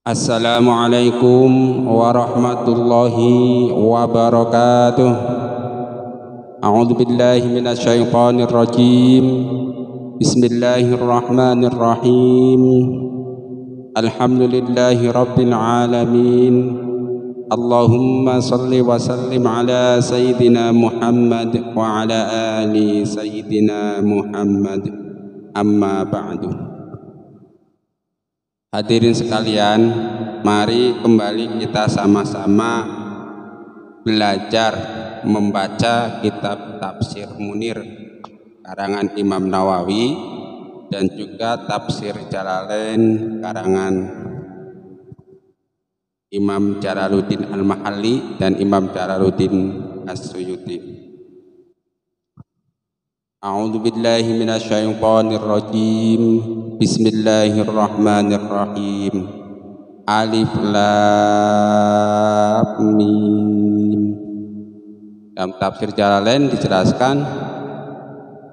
Assalamualaikum warahmatullahi wabarakatuh. A'udzu billahi minasyaitonir rajim. Bismillahirrahmanirrahim. Alhamdulillahi rabbil alamin. Allahumma salli wa sallim ala sayyidina Muhammad wa ala ali sayyidina Muhammad. Amma ba'du. Hadirin sekalian, mari kembali kita sama-sama belajar membaca kitab Tafsir Munir karangan Imam Nawawi dan juga Tafsir Jalalain karangan Imam Jalaluddin Al-Mahalli dan Imam Jalaluddin As-Suyuti. A'udzu billahi minasyaitonir rajim. Bismillahirrahmanirrahim. Alif lam mim. Dalam tafsir Jalalain dijelaskan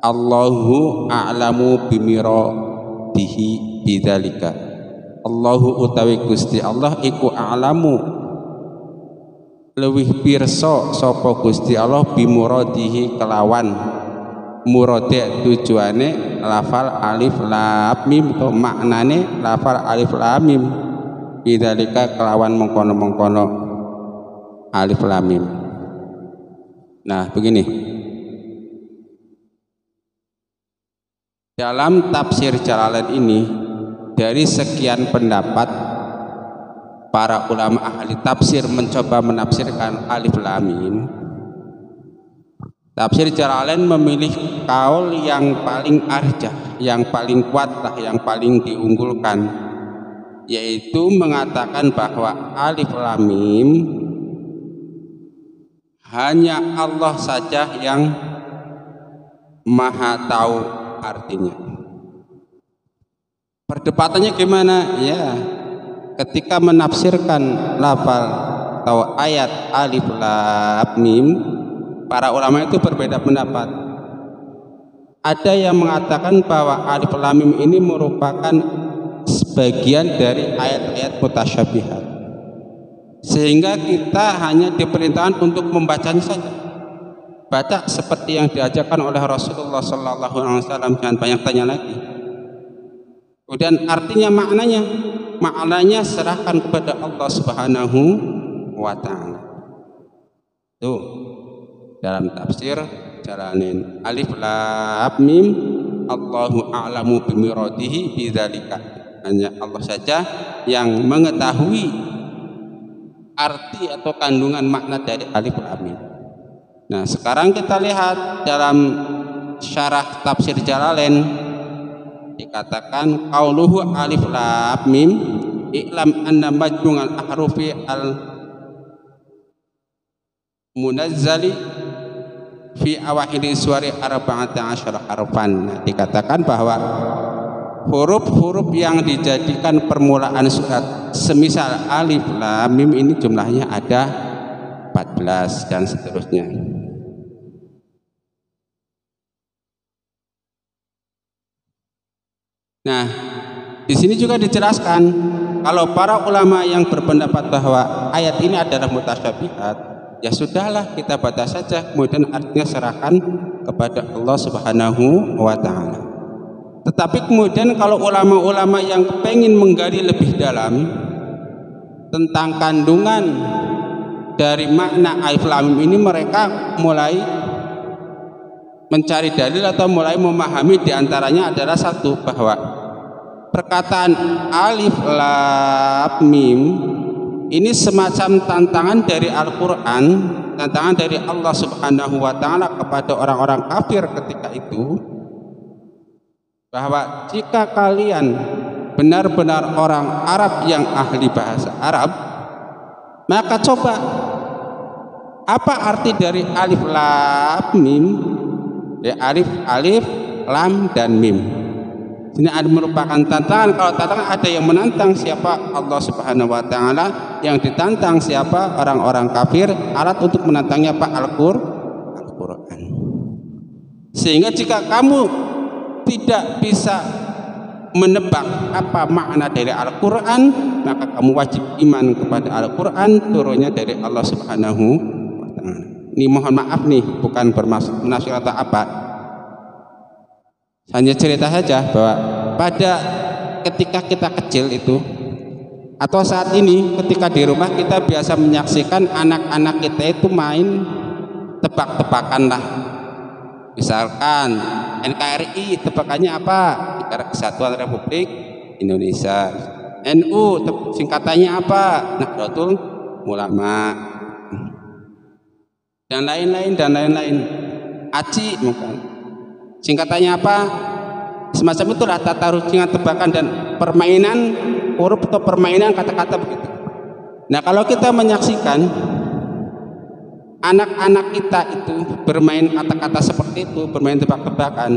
Allahu a'lamu bimiradihi bidzalika. Allahu utawi Gusti Allah iku a'lamu lewih pirsa sapa Gusti Allah bimuradihi kelawan murade tujuane lafal alif lam mim atau maknane lafal alif lam mim bidzalika kelawan mengkono-mengkono alif lam mim. Nah, begini. Dalam tafsir Jalalain ini dari sekian pendapat para ulama ahli tafsir mencoba menafsirkan alif lam mim, Tafsir Jalalain memilih kaul yang paling arjah, yang paling kuat, yang paling diunggulkan, yaitu mengatakan bahwa alif lam mim hanya Allah saja yang maha tahu artinya. Perdebatannya gimana? Ya, ketika menafsirkan lafal atau ayat alif lam mim, para ulama itu berbeda pendapat. Ada yang mengatakan bahwa alif lam mim ini merupakan sebagian dari ayat-ayat mutasyabihat, sehingga kita hanya diperintahkan untuk membacanya saja. Baca seperti yang diajarkan oleh Rasulullah SAW, jangan banyak tanya lagi. Kemudian artinya maknanya serahkan kepada Allah Subhanahu wa Ta'ala. Tuh, dalam tafsir Jalalain alif lam mim Allahu a'lamu bimiradihi bidzalika, hanya Allah saja yang mengetahui arti atau kandungan makna dari alif lam mim. Nah, sekarang kita lihat dalam syarah tafsir Jalalain dikatakan qauluhu alif lam mim i'lam anna majmu'al ahrufi al munazzali fi awahili suwari arba'ata asyara harfan. Nah, dikatakan bahwa huruf-huruf yang dijadikan permulaan surat semisal alif lam mim ini jumlahnya ada 14 dan seterusnya. Nah, di sini juga dijelaskan kalau para ulama yang berpendapat bahwa ayat ini adalah mutasyabihat, ya sudahlah, kita baca saja, kemudian artinya serahkan kepada Allah Subhanahu wa Ta'ala. Tetapi kemudian kalau ulama-ulama yang pengen menggali lebih dalam tentang kandungan dari makna alif lam mim ini, mereka mulai mencari dalil atau mulai memahami. Diantaranya adalah satu, bahwa perkataan alif lam mim ini semacam tantangan dari Al-Quran, tantangan dari Allah Subhanahu wa Ta'ala kepada orang-orang kafir ketika itu, bahwa jika kalian benar-benar orang Arab yang ahli bahasa Arab, maka coba apa arti dari alif lam mim, ya, alif lam dan mim. Ini ada merupakan tantangan. Kalau tantangan, ada yang menantang siapa? Allah Subhanahu wa Ta'ala. Yang ditantang siapa? Orang-orang kafir. Alat untuk menantangnya apa? Al-Quran. Sehingga jika kamu tidak bisa menebak apa makna dari Al-Quran, maka kamu wajib iman kepada Al-Quran turunnya dari Allah Subhanahu wa Ta'ala. Ini mohon maaf nih, bukan bermaksud menafsir atau apa, hanya cerita saja bahwa pada ketika kita kecil itu atau saat ini ketika di rumah kita biasa menyaksikan anak-anak kita itu main tebak-tebakan lah. Misalkan NKRI tebakannya apa? Negara Kesatuan Republik Indonesia. NU singkatannya apa? Nahdlatul Ulama. Dan lain-lain dan lain-lain. ACI mungkin singkatannya apa? Semacam itulah tata rucingan tebakan dan permainan huruf atau permainan kata-kata begitu. Nah, kalau kita menyaksikan anak-anak kita itu bermain kata-kata seperti itu, bermain tebak-tebakan,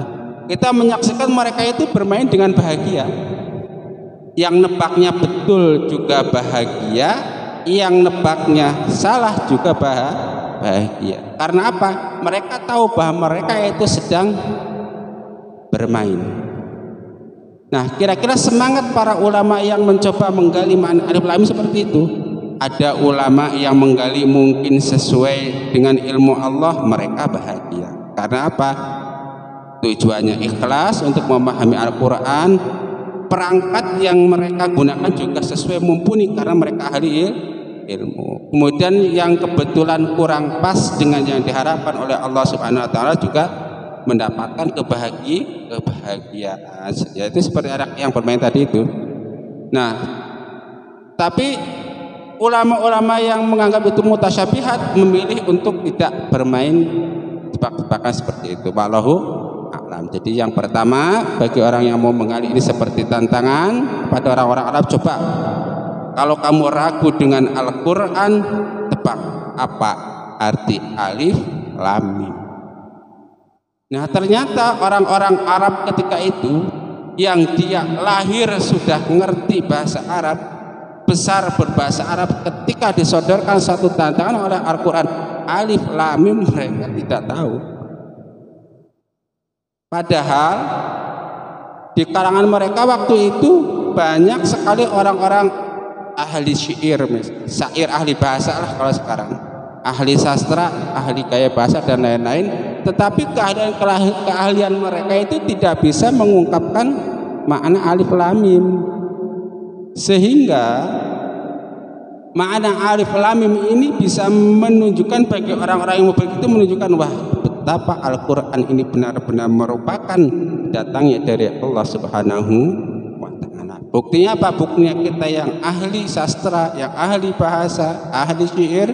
kita menyaksikan mereka itu bermain dengan bahagia. Yang nebaknya betul juga bahagia, yang nebaknya salah juga bahagia. Karena apa? Mereka tahu bahwa mereka itu sedang bermain. Nah, kira-kira semangat para ulama yang mencoba menggali makna alif lam mim seperti itu. Ada ulama yang menggali mungkin sesuai dengan ilmu Allah, mereka bahagia. Karena apa? Tujuannya ikhlas untuk memahami Al-Quran. Perangkat yang mereka gunakan juga sesuai mumpuni karena mereka ahli ilmu. Kemudian yang kebetulan kurang pas dengan yang diharapkan oleh Allah Subhanahu wa Ta'ala juga mendapatkan kebahagiaan. Yaitu seperti anak yang bermain tadi itu. Nah, tapi ulama-ulama yang menganggap itu mutasyabihat memilih untuk tidak bermain tebak-tebakan seperti itu. Wallahu a'lam. Jadi yang pertama, bagi orang yang mau menggali ini seperti tantangan pada orang-orang Arab, coba kalau kamu ragu dengan Al-Quran, tebak apa arti alif lam mim. Nah, ternyata orang-orang Arab ketika itu yang dia lahir sudah mengerti bahasa Arab, besar berbahasa Arab, ketika disodorkan satu tantangan oleh Al-Quran alif lam mim, mereka tidak tahu. Padahal di kalangan mereka waktu itu banyak sekali orang-orang ahli syair, ahli bahasa lah kalau sekarang, ahli sastra, ahli gaya bahasa dan lain-lain. Tetapi keahlian mereka itu tidak bisa mengungkapkan makna alif lam mim. Sehingga makna alif lam mim ini bisa menunjukkan bagi orang-orang yang begitu, menunjukkan wah, betapa Al-Quran ini benar-benar merupakan datangnya dari Allah Subhanahu wa Ta'ala. Buktinya apa? Buktinya kita yang ahli sastra, yang ahli bahasa, ahli syair,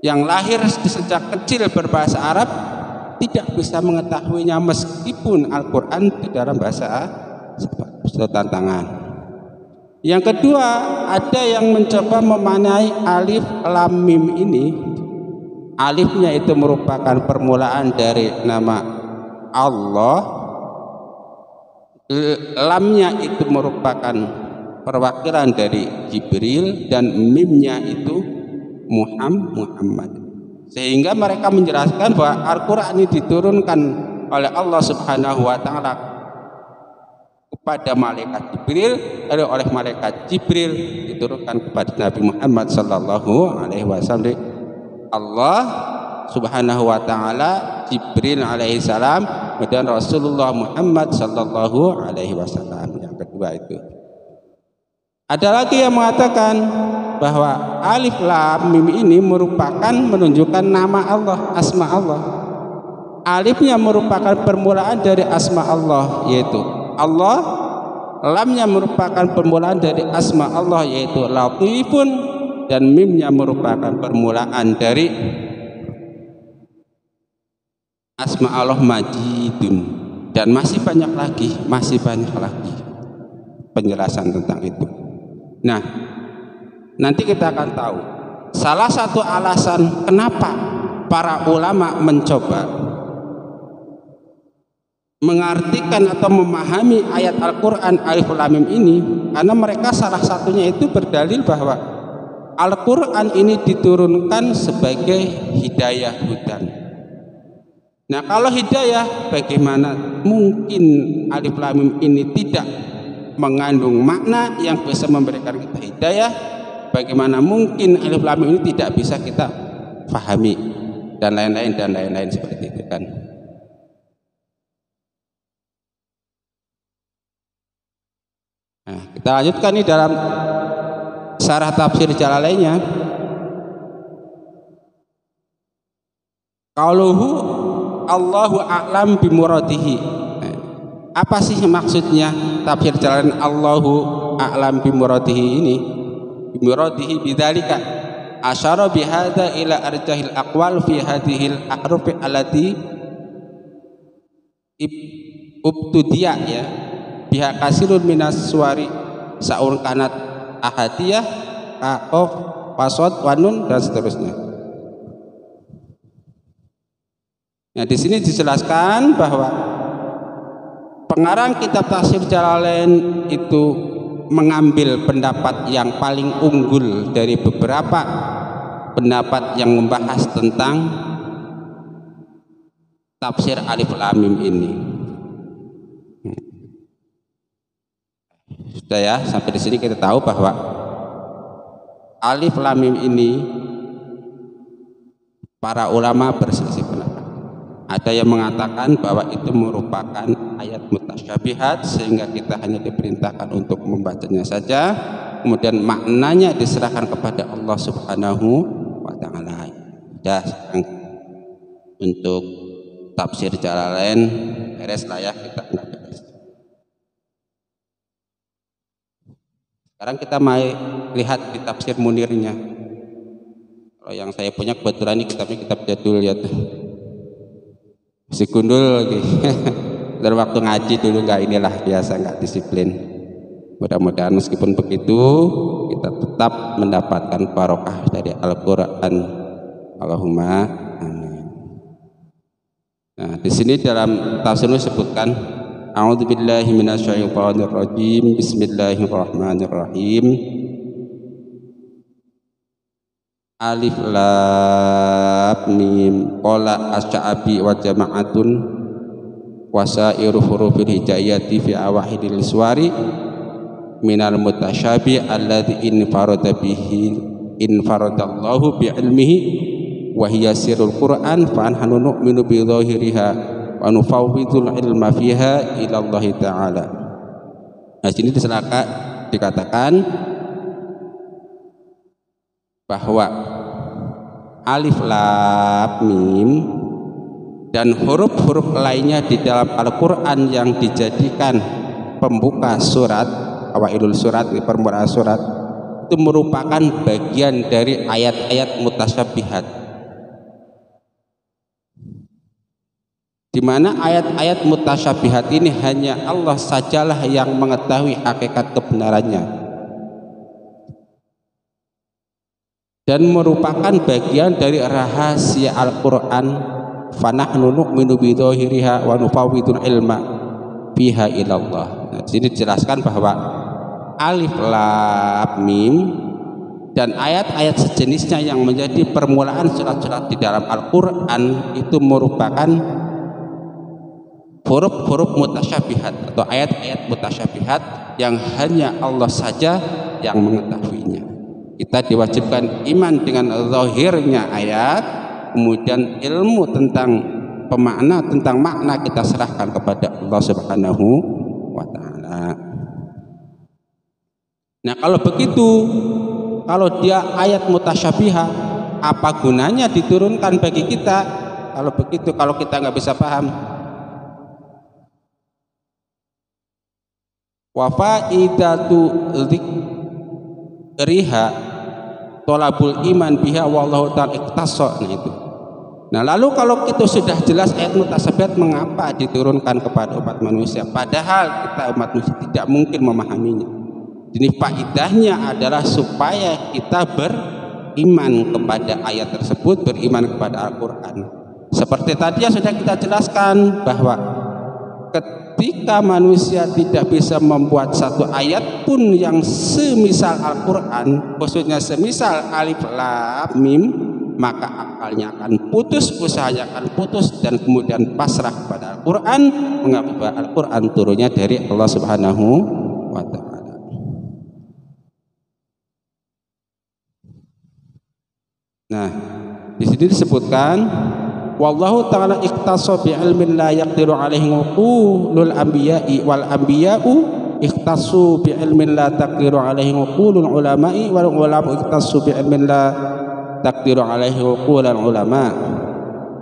yang lahir sejak kecil berbahasa Arab, tidak bisa mengetahuinya meskipun Al-Quran di dalam bahasa Arab. Tantangan. Yang kedua, ada yang mencoba memaknai alif lam mim ini. Alifnya itu merupakan permulaan dari nama Allah, lamnya itu merupakan perwakilan dari Jibril, dan mimnya itu Muhammad. Sehingga mereka menjelaskan bahwa Al-Quran ini diturunkan oleh Allah Subhanahu wa Ta'ala kepada malaikat Jibril, lalu oleh malaikat Jibril diturunkan kepada Nabi Muhammad sallallahu alaihi wasallam. Allah Subhanahu wa Ta'ala, Jibril alaihi salam, dan Rasulullah Muhammad sallallahu alaihi wasallam. Yang kedua itu. Ada lagi yang mengatakan bahwa alif lam mim ini merupakan menunjukkan nama Allah, asma Allah. Alifnya merupakan permulaan dari asma Allah, yaitu Allah. Lamnya merupakan permulaan dari asma Allah, yaitu Latifun, dan mimnya merupakan permulaan dari asma Allah Majidun. Dan masih banyak lagi penjelasan tentang itu. Nah, nanti kita akan tahu salah satu alasan kenapa para ulama mencoba mengartikan atau memahami ayat Al-Quran alif lam mim ini, karena mereka salah satunya itu berdalil bahwa Al-Quran ini diturunkan sebagai hidayah hudan. Nah, kalau hidayah, bagaimana mungkin alif lam mim ini tidak mengandung makna yang bisa memberikan kita hidayah? Bagaimana mungkin alif lam mim ini tidak bisa kita pahami, dan lain-lain seperti itu kan. Nah, kita lanjutkan nih dalam syarah tafsir Jalalainnya. Qauluhu Allahu a'lam bimuradihi. Apa sih maksudnya tafsir Jalalain Allahu a'lam bimuradihi ini? Bimuradihi bidzalika asyara bihadza ila arjahil aqwal fi hadhil ahruf allati ubtudiya ya biha kasirun minas suwari saur kanat ahadiyah qaf wasad wanun dan seterusnya. Nah, di sini dijelaskan bahwa pengarang kitab tafsir Jalalain itu mengambil pendapat yang paling unggul dari beberapa pendapat yang membahas tentang tafsir alif lam mim ini. Sudah ya, sampai di sini kita tahu bahwa alif lam mim ini para ulama berselisih pendapat. Ada yang mengatakan bahwa itu merupakan ayat mutasyabihat sehingga kita hanya diperintahkan untuk membacanya saja, kemudian maknanya diserahkan kepada Allah Subhanahu wa taala. Ya, untuk tafsir Jalalain beres lah ya, kita beres. Sekarang kita mau lihat di tafsir Munirnya. Kalau yang saya punya kebetulan ini kitab jadul ya. Masih gundul lagi. Dari waktu ngaji dulu inilah biasa nggak disiplin. Mudah-mudahan meskipun begitu kita tetap mendapatkan barokah dari Al-Qur'an. Allahumma amin. Nah, di sini dalam tafsir disebutkan a'udzubillahi minasyaitonirrajim. Bismillahirrahmanirrahim. Alif lam mim qala asy-sya'bi wa jama'atun wasairu hurufil hijaiyati fi awahidil suwari minal mutasyabi alladzi infaradallahu bi ilmihi wa hiya sirrul Qur'an fa anhanu nu'minu bi dhahiriha wa nufawwidul ilma fiha ila Allah taala. Nah, sini dikatakan bahwa alif lam mim dan huruf-huruf lainnya di dalam Al-Qur'an yang dijadikan pembuka surat, awailul surat, permulaan surat, itu merupakan bagian dari ayat-ayat mutasyabihat, di mana ayat-ayat mutasyabihat ini hanya Allah sajalah yang mengetahui hakikat kebenarannya dan merupakan bagian dari rahasia Al-Qur'an. Fanahnu nu'minu bi dhahiriha wa nufawwidul ilma fiha ila Allah. Nah, di sini dijelaskan bahwa alif lam mim dan ayat-ayat sejenisnya yang menjadi permulaan surat-surat di dalam Al-Qur'an itu merupakan huruf-huruf mutasyabihat atau ayat-ayat mutasyabihat yang hanya Allah saja yang mengetahuinya. Kita diwajibkan iman dengan zahirnya ayat, kemudian ilmu tentang pemakna, tentang makna kita serahkan kepada Allah Subhanahu wa taala. Nah, kalau begitu, kalau dia ayat mutasyabihah, apa gunanya diturunkan bagi kita? Kalau begitu, kalau kita nggak bisa paham. Wa faidatu dzikriha tolabul iman biha wallahu ta'ala ikhtasso. Nah itu. Nah, lalu kalau kita sudah jelas ayat mutasyabihat, mengapa diturunkan kepada umat manusia padahal kita umat manusia tidak mungkin memahaminya? Ini faedahnya adalah supaya kita beriman kepada ayat tersebut, beriman kepada Al-Qur'an. Seperti tadi yang sudah kita jelaskan bahwa ketika manusia tidak bisa membuat satu ayat pun yang semisal Al-Qur'an, khususnya semisal alif lam mim, maka akalnya akan putus, usahanya akan putus, dan kemudian pasrah kepada Al-Quran, mengapa Al-Quran turunnya dari Allah Subhanahu wa Ta'ala. Nah, di sini disebutkan wallahu ta'ala ikhtasso bi ilmin la yaqdiru alaihi uqulul anbiya'i wal anbiya'u ikhtassu bi ilmin la taqdiru alaihi uqulul ulama'i wal ulama ikhtassu bi ilmin la taqdiru alaihi uqulul ulama.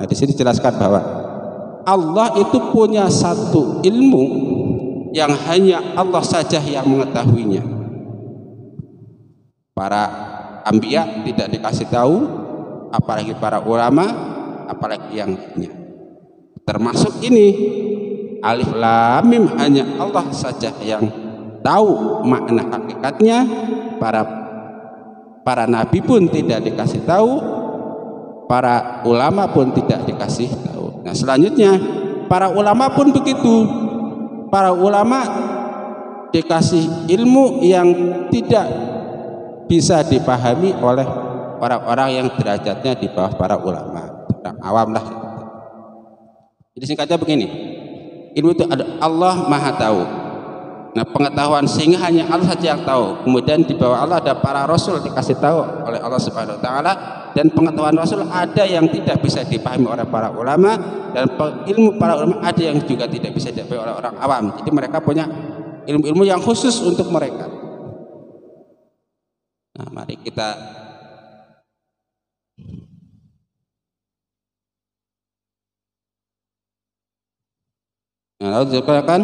Nah, di sini dijelaskan bahwa Allah itu punya satu ilmu yang hanya Allah saja yang mengetahuinya. Para anbiya tidak dikasih tahu, apalagi para ulama, apalagi yang lainnya. Termasuk ini alif lam mim, hanya Allah saja yang tahu makna hakikatnya. Para nabi pun tidak dikasih tahu, para ulama pun tidak dikasih tahu. Nah, selanjutnya para ulama pun begitu. Para ulama dikasih ilmu yang tidak bisa dipahami oleh orang-orang yang derajatnya di bawah para ulama, orang awam lah. Jadi singkatnya begini, ilmu itu ada, Allah Maha Tahu. Nah, pengetahuan sehingga hanya Allah saja yang tahu. Kemudian di bawah Allah ada para rasul dikasih tahu oleh Allah Subhanahu wa Ta'ala, dan pengetahuan rasul ada yang tidak bisa dipahami oleh para ulama, dan ilmu para ulama ada yang juga tidak bisa dipahami oleh orang awam. Jadi mereka punya ilmu-ilmu yang khusus untuk mereka. Nah, mari kita lalu dikatakan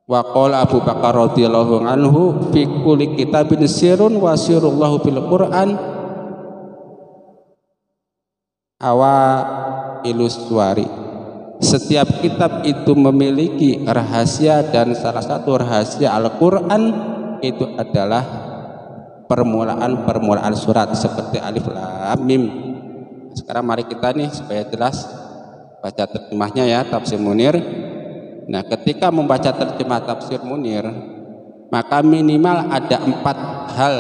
wa qala Abu Bakar radhiyallahu anhu fi kulli kitabin sirrun wa sirrullahu bil Qur'an awa iluswari. Setiap kitab itu memiliki rahasia, dan salah satu rahasia Al-Qur'an itu adalah permulaan surat seperti alif lam mim. Sekarang mari kita nih supaya jelas baca terjemahnya ya, Tafsir Munir. Nah, ketika membaca terjemah Tafsir Munir, maka minimal ada 4 hal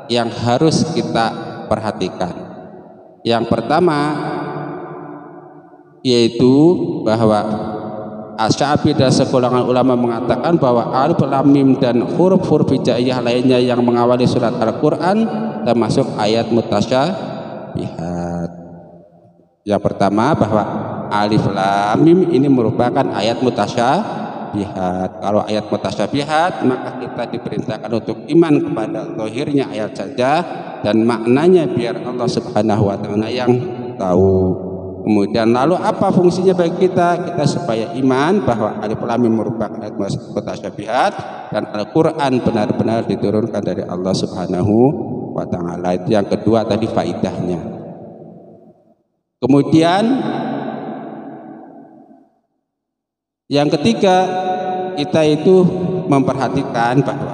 yang harus kita perhatikan. Yang pertama yaitu bahwa Asy-Sya'bi dan segolongan ulama mengatakan bahwa alif lam mim dan huruf-huruf hijaiyah lainnya yang mengawali surat Al-Qur'an termasuk ayat mutasyabihat. Yang pertama bahwa alif lam mim ini merupakan ayat mutasyabihat. Kalau ayat mutasyabihat, maka kita diperintahkan untuk iman kepada zahirnya ayat saja, dan maknanya biar Allah Subhanahu wa Ta'ala yang tahu. Kemudian lalu apa fungsinya bagi kita? Kita supaya iman bahwa alif lam mim merupakan ayat mutasyabihat, dan Al-Qur'an benar-benar diturunkan dari Allah Subhanahu wa Ta'ala. Itu yang kedua tadi faidahnya. Kemudian yang ketiga, kita itu memperhatikan bahwa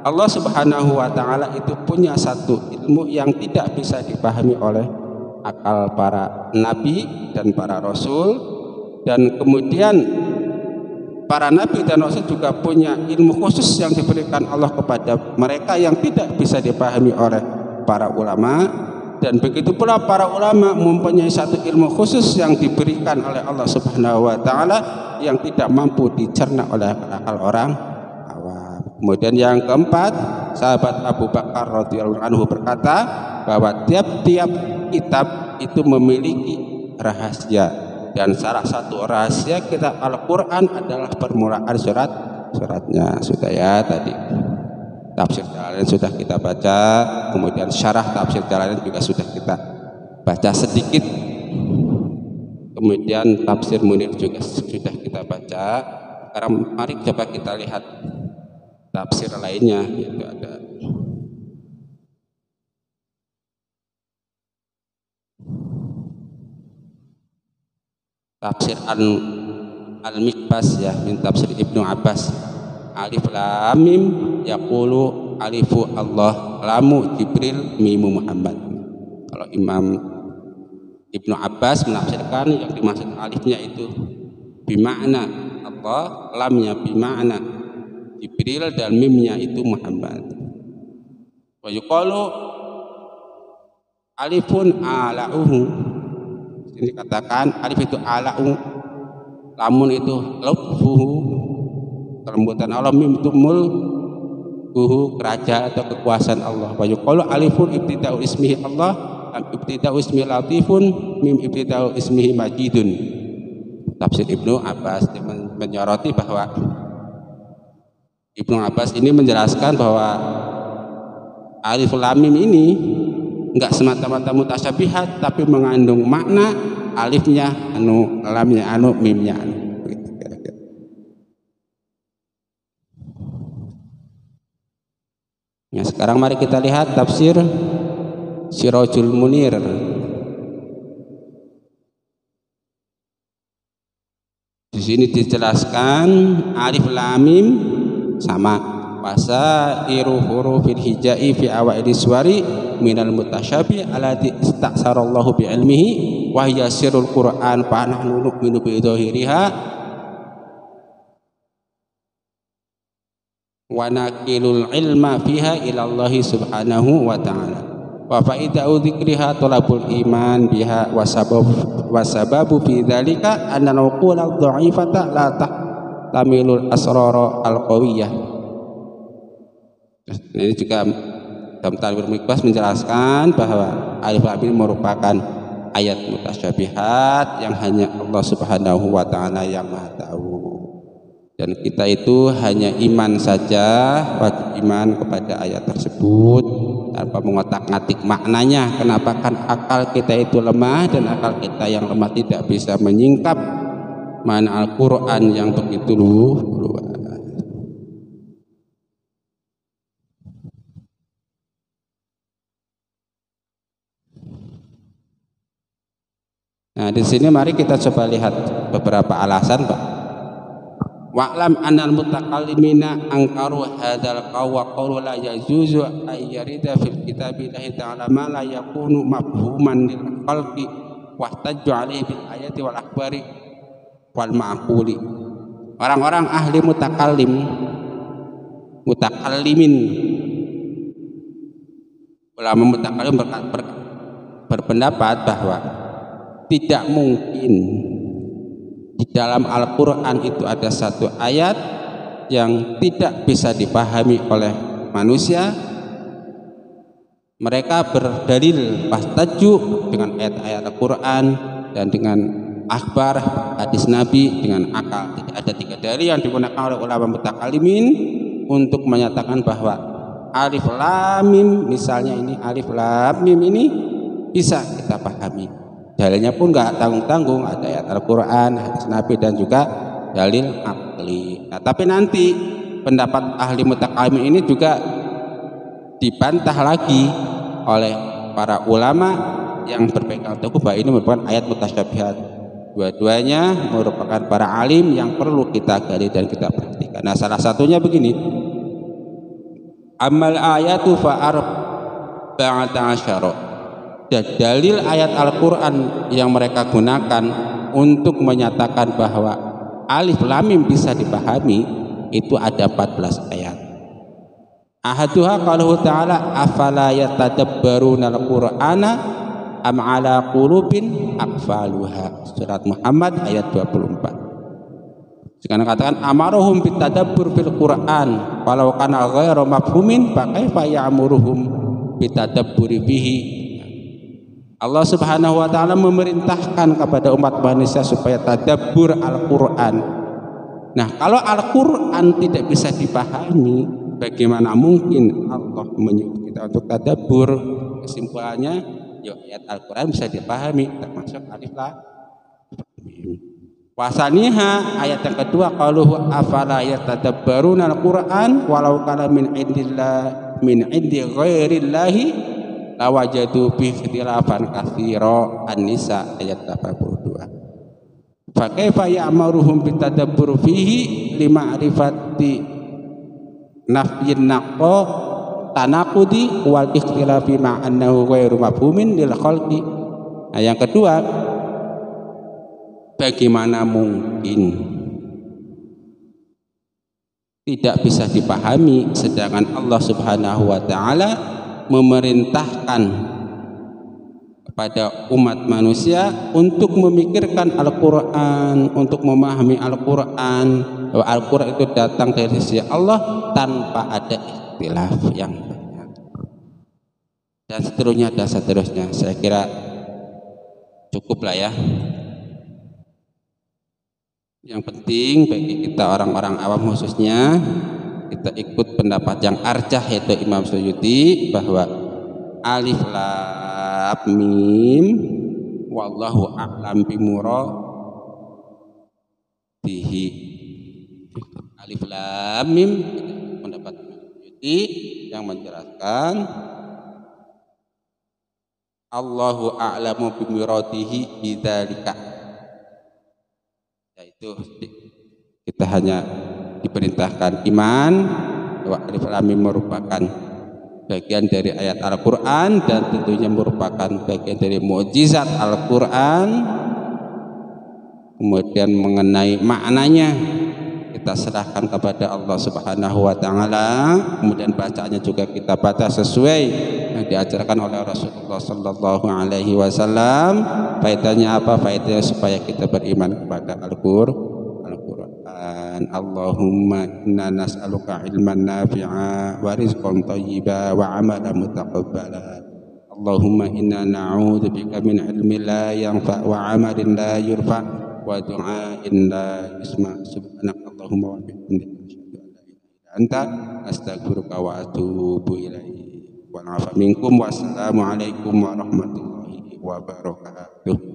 Allah Subhanahu wa Ta'ala itu punya satu ilmu yang tidak bisa dipahami oleh akal para nabi dan para rasul, dan kemudian para nabi dan rasul juga punya ilmu khusus yang diberikan Allah kepada mereka yang tidak bisa dipahami oleh para ulama, dan begitu pula para ulama mempunyai satu ilmu khusus yang diberikan oleh Allah Subhanahu wa Ta'ala yang tidak mampu dicerna oleh akal orang awam. Kemudian yang keempat, sahabat Abu Bakar radhiyallahu anhu berkata bahwa tiap-tiap kitab itu memiliki rahasia, dan salah satu rahasia kitab Al-Qur'an adalah permulaan suratnya. Sudah ya tadi. Tafsir Jalalain sudah kita baca, kemudian syarah Tafsir Jalalain juga sudah kita baca sedikit. Kemudian Tafsir Munir juga sudah kita baca. Sekarang mari coba kita lihat tafsir lainnya, yaitu ada Tafsir Al-Mikbas ya, min Tafsir Ibnu Abbas. Alif lam mim yaqulu alifu Allah, lamu Jibril, mimu Muhammad. Kalau Imam Ibnu Abbas menafsirkan yang dimaksud alifnya itu bimakna Allah, lamnya bimakna Jibril, dan mimnya itu Muhammad. Wa yuqalu Alifun ala'uhu. Ini dikatakan alif itu ala'u, lamun itu lubbuhu, kelembutan Allah, mim itu mulkuhu, kerajaan atau kekuasaan Allah. Wa yuqalu alifun ibtida'u ismihi Allah, ibtida'u ismi latifun, mim ibtida'u ismihi majidun. Tafsir Ibnu Abbas menyoroti bahwa Ibnu Abbas ini menjelaskan bahwa alif lam mim ini enggak semata-mata mutasyabihat, tapi mengandung makna, alifnya anu, lamnya anu, mimnya anu. Nah, sekarang mari kita lihat tafsir Sirajul Munir. Di sini dijelaskan alif lam mim sama wasairu hurufil hijai fi awaili suwari minal mutasyabih alladzi istaksarallahu bi ilmihi wa hiya sirrul Qur'an fa nahnu nu'minu bi dhahiriha wa naqilul ilma fiha ila Allah subhanahu wa ta'ala wa faidatu dzikriha talabul iman biha wa sababu fi dzalika anna al-uqul ad-dha'ifata la tahtamilul asrara al-qawiyyah. Ini juga dalam Ta'bir Miqbas menjelaskan bahwa alif lam mim merupakan ayat mutasyabihat yang hanya Allah Subhanahu wa taala yang Maha tahu. Dan kita itu hanya iman saja, wajib iman kepada ayat tersebut tanpa mengotak-ngatik maknanya. Kenapa? Kan akal kita itu lemah, dan akal kita yang lemah tidak bisa menyingkap makna Al-Qur'an yang begitu luas. Nah, di sini mari kita coba lihat beberapa alasan, Pak. Wa'lam anal mutakallimina angkaru hadzal qawa qawlu la yajuzu ay yarida fil kitabillahi ta'ala ma la yakunu mafhuman lil khalqi wahtajju alaihi bil ayati wal akhbari wal ma'quli. Orang-orang ahli mutakallimin, ulama mutakallim berpendapat bahwa tidak mungkin di dalam Al-Quran itu ada satu ayat yang tidak bisa dipahami oleh manusia. Mereka berdalil wastaju dengan ayat-ayat Al-Quran dan dengan akhbar hadis Nabi dengan akal. Jadi ada tiga dalil yang digunakan oleh ulama mutakallimin untuk menyatakan bahwa alif lam mim, misalnya ini alif lam mim ini bisa kita pahami. Dalilnya pun nggak tanggung-tanggung, ada ayat Al-Quran, hadis Nabi, dan juga dalil akli. Nah, tapi nanti pendapat ahli mutakallim ini juga dibantah lagi oleh para ulama yang berpegang teguh bahwa ini merupakan ayat mutasyabihat. Dua-duanya merupakan para alim yang perlu kita gali dan kita perhatikan. Nah, salah satunya begini, amal ayatu fa'arba'ata asyara. Dalil ayat Al-Quran yang mereka gunakan untuk menyatakan bahwa alif lam mim bisa dipahami itu ada 14 ayat. Ahaduha qauluhu ta'ala afala yatadabbaruna al-Qur'ana am ala qulubin aqfaluha. Surat Muhammad ayat 24. Sekarang katakan amaruhum bitadabbur fil Qur'an walau kana ghairu mafhumin fa kaifa ya'muruhum bitadabburi bihi. Allah Subhanahu wa taala memerintahkan kepada umat manusia supaya tadabbur Al-Qur'an. Nah, kalau Al-Qur'an tidak bisa dipahami, bagaimana mungkin Allah menyuruh kita untuk tadabbur? Kesimpulannya, yuk ayat Al-Qur'an bisa dipahami, termasuk alif lam mim. Wasaniha, ayat yang kedua, qauluhu afala yatadabbaruna al-Qur'an walau kana min indi ghairillahi lawajadu fi ikhtilafan katsira. An-Nisa ayat 82. Fa kaifa ya'muruhum bitadabbur fihi lima'rifati nafyin naqqa tanaqudi wal ikhtilafi ma'annahu ghairu mafhumin lil khalqi. Nah, yang kedua, bagaimana mungkin tidak bisa dipahami sedangkan Allah Subhanahu wa taala memerintahkan kepada umat manusia untuk memikirkan Al-Quran, untuk memahami Al-Quran, bahwa Al-Quran itu datang dari sisi Allah tanpa ada ikhtilaf yang banyak, dan seterusnya. Saya kira cukuplah ya. Yang penting bagi kita orang-orang awam khususnya, kita ikut pendapat yang arjah yaitu Imam Suyuti, bahwa alif lam mim wallahu a'lam bimuradihi. Alif lam mim, pendapat Imam Suyuti yang menjelaskan Allahu a'lamu bimuradihi bidzalika, yaitu kita hanya diperintahkan iman bahwa alif lam mim merupakan bagian dari ayat Al-Quran dan tentunya merupakan bagian dari mukjizat Al-Quran. Kemudian mengenai maknanya kita serahkan kepada Allah Subhanahu wa taala. Kemudian bacaannya juga kita baca sesuai yang diajarkan oleh Rasulullah sallallahu alaihi wasallam. Faedahnya apa? Faedahnya supaya kita beriman kepada Al-Quran. Allahumma inna nas'aluka ilman nafi'a wa rizqan thayyiba wa amalan mutaqabbala. Allahumma inna na'udzubika min ilmin la yanfa' wa amalin la yurfa' wa du'ain la yusma'. Subhanakallahumma wa bihamdika asyhadu an la ilaha illa anta astaghfiruka wa atubu ilaik. Wa 'afa minkum. Wassalamu alaikum warahmatullahi wabarakatuh.